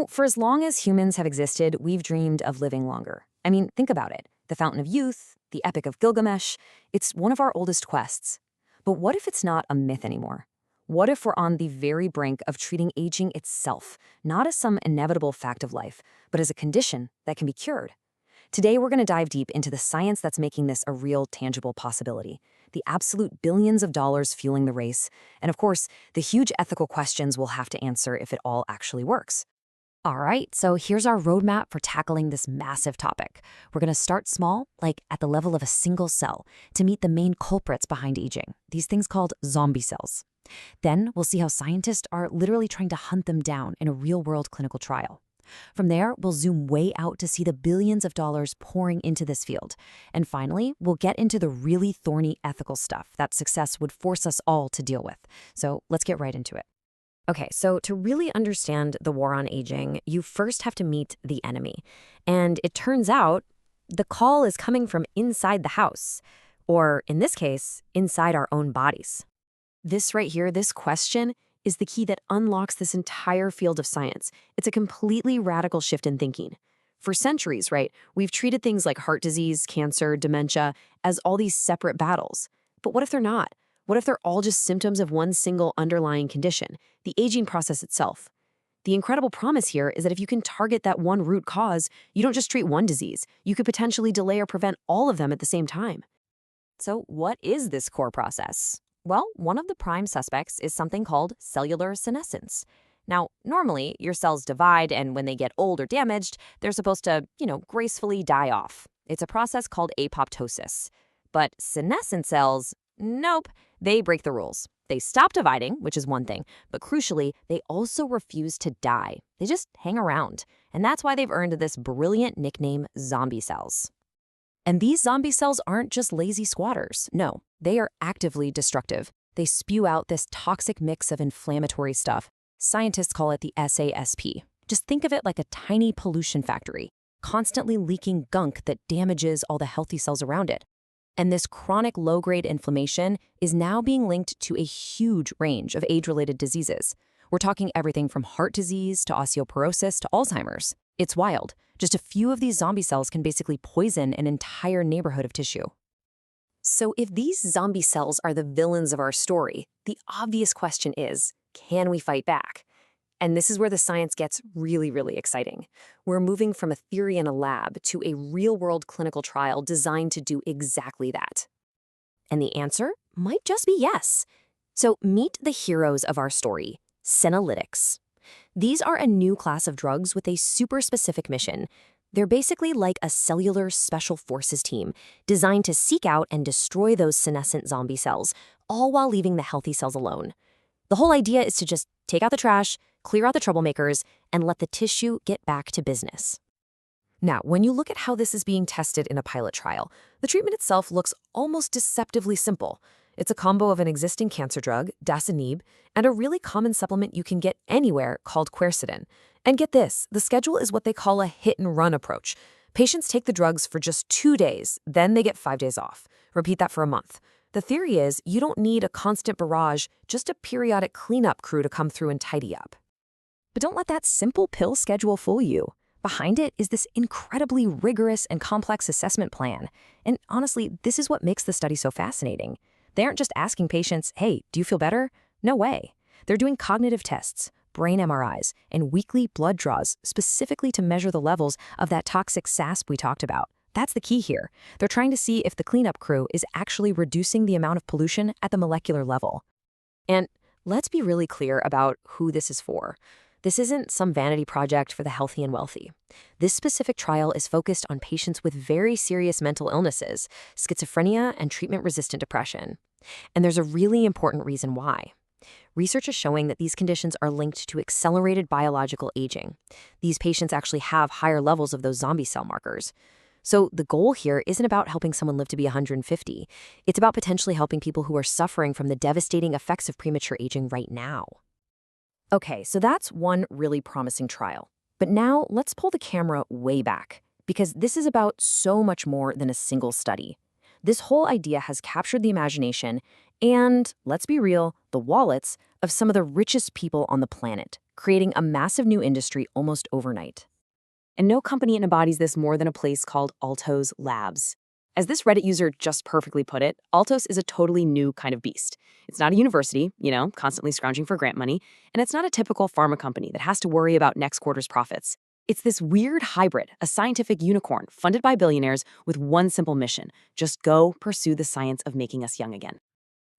For as long as humans have existed, we've dreamed of living longer. I mean, think about it. The Fountain of Youth, the Epic of Gilgamesh, it's one of our oldest quests. But what if it's not a myth anymore? What if we're on the very brink of treating aging itself, not as some inevitable fact of life, but as a condition that can be cured? Today, we're going to dive deep into the science that's making this a real, tangible possibility, the absolute billions of dollars fueling the race, and of course, the huge ethical questions we'll have to answer if it all actually works. All right, so here's our roadmap for tackling this massive topic. We're going to start small, like at the level of a single cell, to meet the main culprits behind aging, these things called zombie cells. Then we'll see how scientists are literally trying to hunt them down in a real-world clinical trial. From there, we'll zoom way out to see the billions of dollars pouring into this field. And finally, we'll get into the really thorny ethical stuff that success would force us all to deal with. So let's get right into it. Okay, so to really understand the war on aging, you first have to meet the enemy. And it turns out the call is coming from inside the house, or in this case, inside our own bodies. This right here, this question, is the key that unlocks this entire field of science. It's a completely radical shift in thinking. For centuries, right, we've treated things like heart disease, cancer, dementia as all these separate battles. But what if they're not? What if they're all just symptoms of one single underlying condition, the aging process itself? The incredible promise here is that if you can target that one root cause, you don't just treat one disease. You could potentially delay or prevent all of them at the same time. So what is this core process? Well, one of the prime suspects is something called cellular senescence. Now, normally, your cells divide, and when they get old or damaged, they're supposed to, gracefully die off. It's a process called apoptosis. But senescent cells, nope, they break the rules. They stop dividing, which is one thing, but crucially, they also refuse to die. They just hang around. And that's why they've earned this brilliant nickname, zombie cells. And these zombie cells aren't just lazy squatters. No, they are actively destructive. They spew out this toxic mix of inflammatory stuff. Scientists call it the SASP. Just think of it like a tiny pollution factory, constantly leaking gunk that damages all the healthy cells around it. And this chronic low-grade inflammation is now being linked to a huge range of age-related diseases. We're talking everything from heart disease to osteoporosis to Alzheimer's. It's wild. Just a few of these zombie cells can basically poison an entire neighborhood of tissue. So if these zombie cells are the villains of our story, the obvious question is, can we fight back? And this is where the science gets really, really exciting. We're moving from a theory in a lab to a real-world clinical trial designed to do exactly that. And the answer might just be yes. So meet the heroes of our story, senolytics. These are a new class of drugs with a super specific mission. They're basically like a cellular special forces team designed to seek out and destroy those senescent zombie cells, all while leaving the healthy cells alone. The whole idea is to just take out the trash, clear out the troublemakers, and let the tissue get back to business. Now, when you look at how this is being tested in a pilot trial, the treatment itself looks almost deceptively simple. It's a combo of an existing cancer drug, dasatinib, and a really common supplement you can get anywhere called quercetin. And get this, the schedule is what they call a hit-and-run approach. Patients take the drugs for just 2 days, then they get 5 days off. Repeat that for a month. The theory is you don't need a constant barrage, just a periodic cleanup crew to come through and tidy up. But don't let that simple pill schedule fool you. Behind it is this incredibly rigorous and complex assessment plan. And honestly, this is what makes the study so fascinating. They aren't just asking patients, hey, do you feel better? No way. They're doing cognitive tests, brain MRIs, and weekly blood draws specifically to measure the levels of that toxic SASP we talked about. That's the key here. They're trying to see if the cleanup crew is actually reducing the amount of pollution at the molecular level. And let's be really clear about who this is for. This isn't some vanity project for the healthy and wealthy. This specific trial is focused on patients with very serious mental illnesses, schizophrenia, and treatment-resistant depression. And there's a really important reason why. Research is showing that these conditions are linked to accelerated biological aging. These patients actually have higher levels of those zombie cell markers. So the goal here isn't about helping someone live to be 150. It's about potentially helping people who are suffering from the devastating effects of premature aging right now. Okay, so that's one really promising trial. But now let's pull the camera way back, because this is about so much more than a single study. This whole idea has captured the imagination and, let's be real, the wallets of some of the richest people on the planet, creating a massive new industry almost overnight. And no company embodies this more than a place called Altos Labs. As this Reddit user just perfectly put it, Altos is a totally new kind of beast. It's not a university, constantly scrounging for grant money, and it's not a typical pharma company that has to worry about next quarter's profits. It's this weird hybrid, a scientific unicorn funded by billionaires with one simple mission: just go pursue the science of making us young again.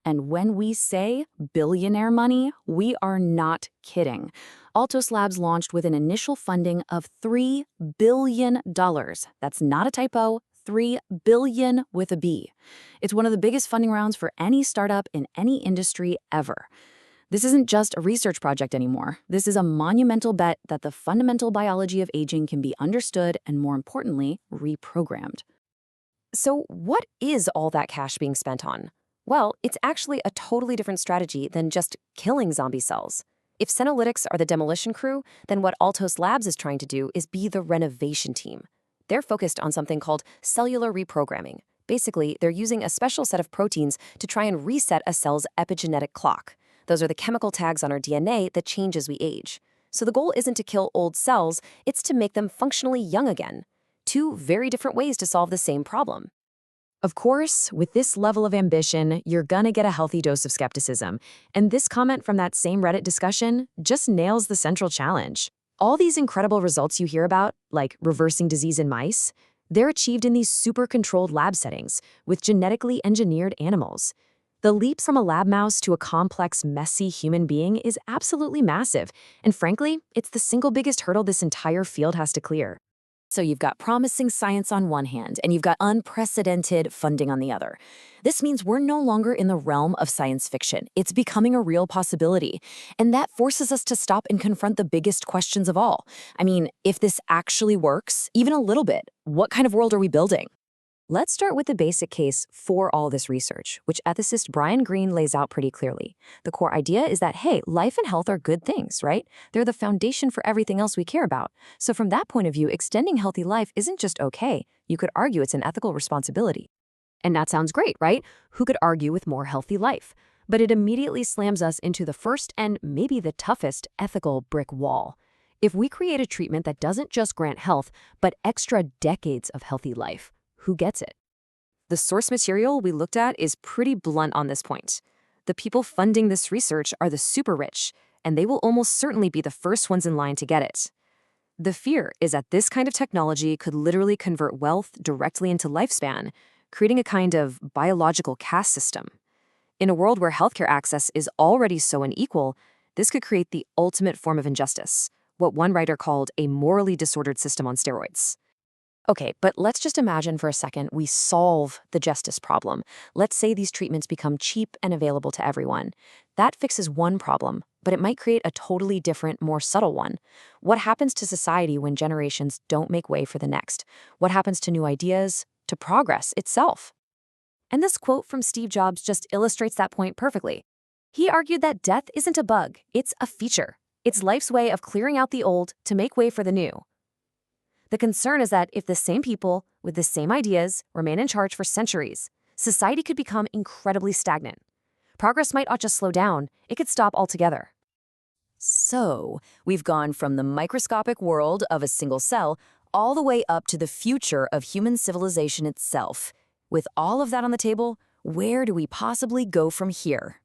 And when we say billionaire money, we are not kidding. Altos Labs launched with an initial funding of $3 billion. That's not a typo, $3 billion with a B. It's one of the biggest funding rounds for any startup in any industry ever. This isn't just a research project anymore. This is a monumental bet that the fundamental biology of aging can be understood and, more importantly, reprogrammed. So what is all that cash being spent on? Well, it's actually a totally different strategy than just killing zombie cells. If Senolytics are the demolition crew, then what Altos Labs is trying to do is be the renovation team. They're focused on something called cellular reprogramming. Basically, they're using a special set of proteins to try and reset a cell's epigenetic clock. Those are the chemical tags on our DNA that change as we age. So the goal isn't to kill old cells, it's to make them functionally young again. Two very different ways to solve the same problem. Of course, with this level of ambition, you're gonna get a healthy dose of skepticism. And this comment from that same Reddit discussion just nails the central challenge. All these incredible results you hear about, like reversing disease in mice, they're achieved in these super-controlled lab settings with genetically engineered animals. The leap from a lab mouse to a complex, messy human being is absolutely massive. And frankly, it's the single biggest hurdle this entire field has to clear. So you've got promising science on one hand, and you've got unprecedented funding on the other. This means we're no longer in the realm of science fiction. It's becoming a real possibility. And that forces us to stop and confront the biggest questions of all. I mean, if this actually works, even a little bit, what kind of world are we building? Let's start with the basic case for all this research, which ethicist Brian Greene lays out pretty clearly. The core idea is that, hey, life and health are good things, right? They're the foundation for everything else we care about. So from that point of view, extending healthy life isn't just okay. You could argue it's an ethical responsibility. And that sounds great, right? Who could argue with more healthy life? But it immediately slams us into the first and maybe the toughest ethical brick wall. If we create a treatment that doesn't just grant health, but extra decades of healthy life, who gets it? The source material we looked at is pretty blunt on this point. The people funding this research are the super rich, and they will almost certainly be the first ones in line to get it. The fear is that this kind of technology could literally convert wealth directly into lifespan, creating a kind of biological caste system. In a world where healthcare access is already so unequal, this could create the ultimate form of injustice, what one writer called a morally disordered system on steroids. Okay, but let's just imagine for a second we solve the justice problem. Let's say these treatments become cheap and available to everyone. That fixes one problem, but it might create a totally different, more subtle one. What happens to society when generations don't make way for the next? What happens to new ideas, to progress itself? And this quote from Steve Jobs just illustrates that point perfectly. He argued that death isn't a bug, it's a feature. It's life's way of clearing out the old to make way for the new. The concern is that if the same people with the same ideas remain in charge for centuries, society could become incredibly stagnant. Progress might not just slow down, it could stop altogether. So, we've gone from the microscopic world of a single cell all the way up to the future of human civilization itself. With all of that on the table, where do we possibly go from here?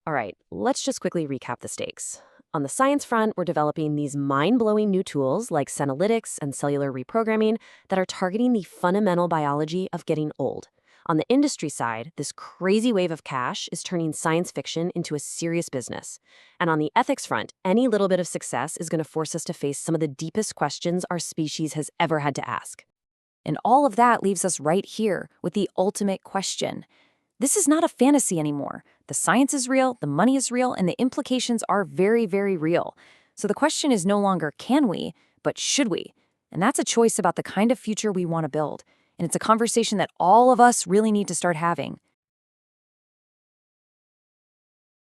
All right, let's just quickly recap the stakes. On the science front, we're developing these mind-blowing new tools like senolytics and cellular reprogramming that are targeting the fundamental biology of getting old. On the industry side, this crazy wave of cash is turning science fiction into a serious business. And on the ethics front, any little bit of success is going to force us to face some of the deepest questions our species has ever had to ask. And all of that leaves us right here with the ultimate question. This is not a fantasy anymore. The science is real, the money is real, and the implications are very, very real. So the question is no longer can we, but should we? And that's a choice about the kind of future we want to build. And it's a conversation that all of us really need to start having.